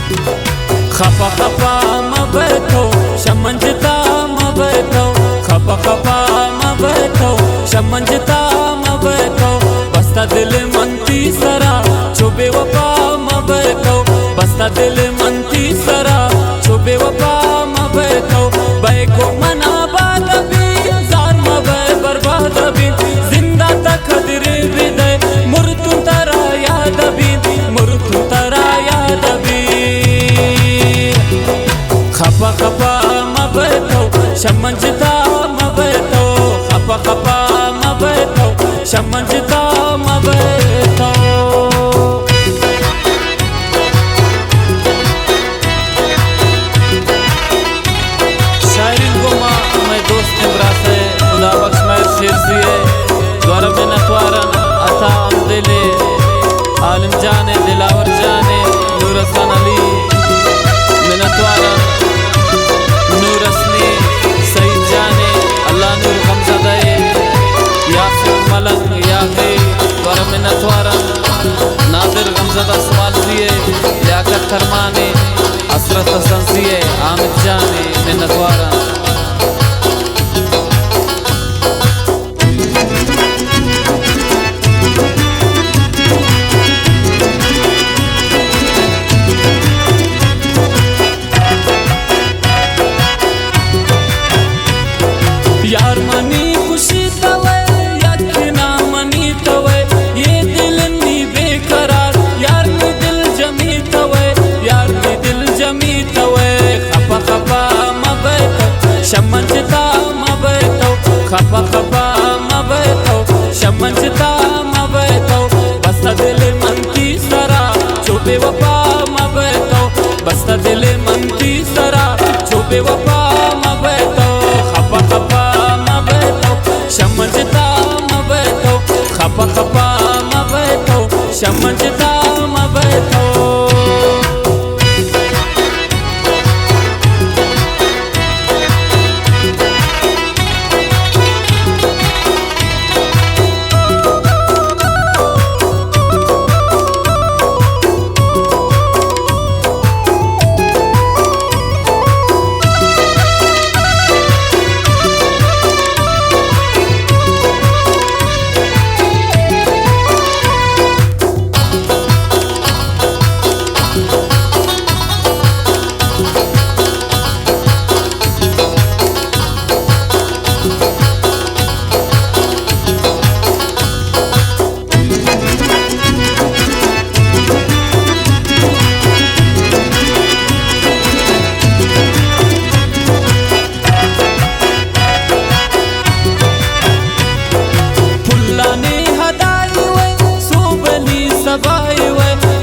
खपा खपा मबैठो शमंजता मबैठो खपा खपा मबैठो शमंजता मबैठो बस्ता दिल मनती सरा छुबे वफा मबैठो बस्ता दिल मनती सरा छुबे वफा मबैठो बैको मना बादबी जार मबै बर्बाद भी जिंदा तक खदरे विदय मुर्तु तरा याद भी मुर्तु तरा याद भी खपा खपा मबैठो शमंजता मबैठो खपा खपा मबैठो शमंजता मबैठो। शायरी को मैं दोस्त इमरा से खुदा बख्श महर शेर सिए द्वारा में नतवारन अता दिले आलिम जाने दिलावर जाने नूर हसन अली मिनतवारन नूर असली सईद जाने अल्लाह नूर गमज़दे यासिर मलंग याहे द्वारा मिनतवारन नादिर गमज़दा सवाल सिए लियाकत खरमाने असरत हसन सिए आमिद जाने मिनतवारन। यार मनी खुशी तवे यकीना मनी तवे ये दिल नी बेकरार यार नी दिल जमी तवे यार नी दिल जमी तवे खपा खपा मबैठो शमंजता मबैठो खपा खपा मबैठो शमंजता मबैठो बस्ता दिल मनती सरा छुपे वफा मबैठो बस्ता दिल मनती सरा छुपे वफा मबैठो खपा खपा शमंजता मबैठो खपा खपा मबैठो शमंजता मबैठो।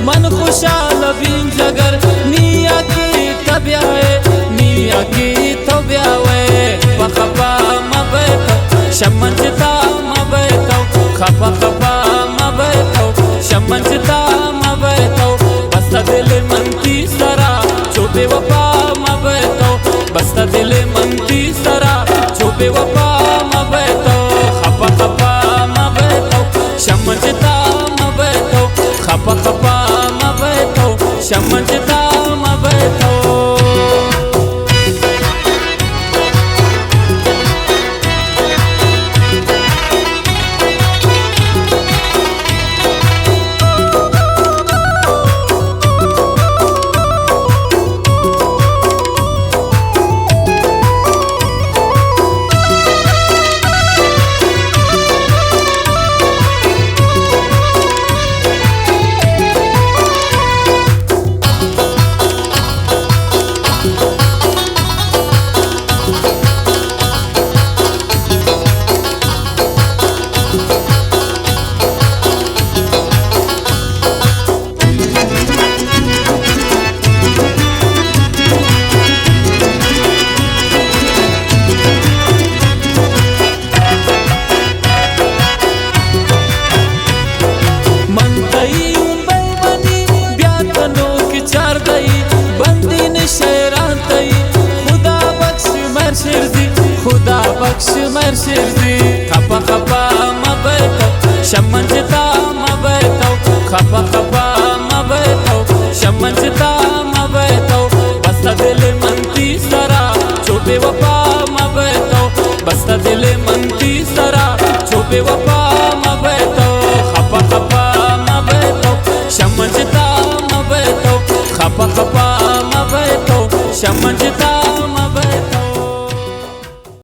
मन खुशाल बीन जगर निया की तब्याए निया की तब्याए खपा मबैठो शमंजता मबैठो खपा खपा मबैठो शमंजता मबैठो बस्ता दिल मनती सरा छुपे वफा मबैठो बस्ता दिल मनती सरा छुपे वफा मबैठो खपा खपा मबैठो शमंजता मबैठो खपा खपा मबैठो शमंजता मबैठो। खुदा बख्श मर शिरजी खपा खपा मबैठो शमंजता मबैठो खपा खपा मबैठो शमंजता मबैठो। बेवफा मबतो बस्ता दिले मनती सरा छो बेवफा मबतो खपा खपा मबतो समझता मबतो खपा खपा मबतो समझ